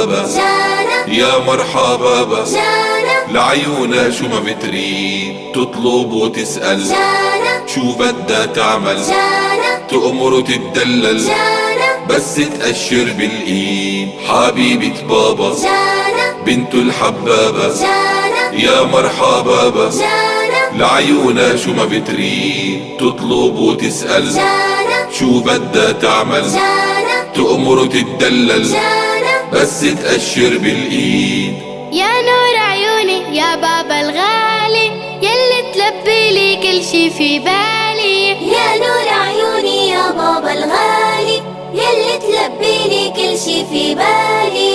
بابا جانا يا مرحبا بابا، جانا لعيونا شو ما بتريد تطلب وتسأل، جانا شو بدها تعمل جانا تأمر وتتدلل، جانا بس تأشر بالإيد. حبيبة بابا جانا بنته الحبابة جانا يا مرحبا بابا، جانا لعيونا شو ما بتريد تطلب وتسأل، جانا شو بدها تعمل جانا تأمر وتتدلل، جانا بس تأشر بالإيد. يا نور عيوني يا بابا الغالي، يلي تلبي لي كل شي في بالي. يا نور عيوني يا بابا الغالي، يلي تلبيني كل شي في بالي.